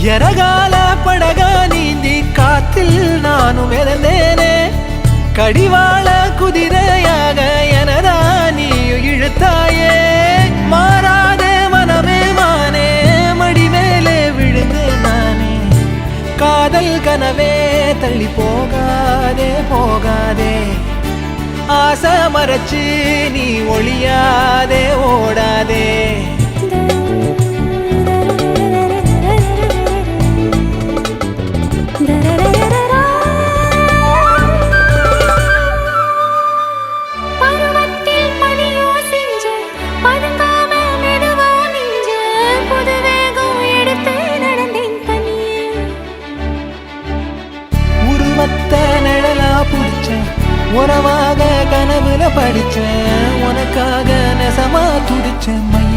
எரகால படகா நீந்தி காத்தில் நானும் மிதந்தேனே கடிவாள குதிரையாக எனதா நீயும் இழுத்தாயே மாறாத மனமே மானே மடி மேலே விழுந்தேன் நானே காதல் கனவே தள்ளி போகாதே போகாதே ஆசை மறைச்சு நீ ஒளியாதே ஓடாதே உறவாக கனவுல படிச்சேன் உனக்காக நெசமா துடிச்சேன்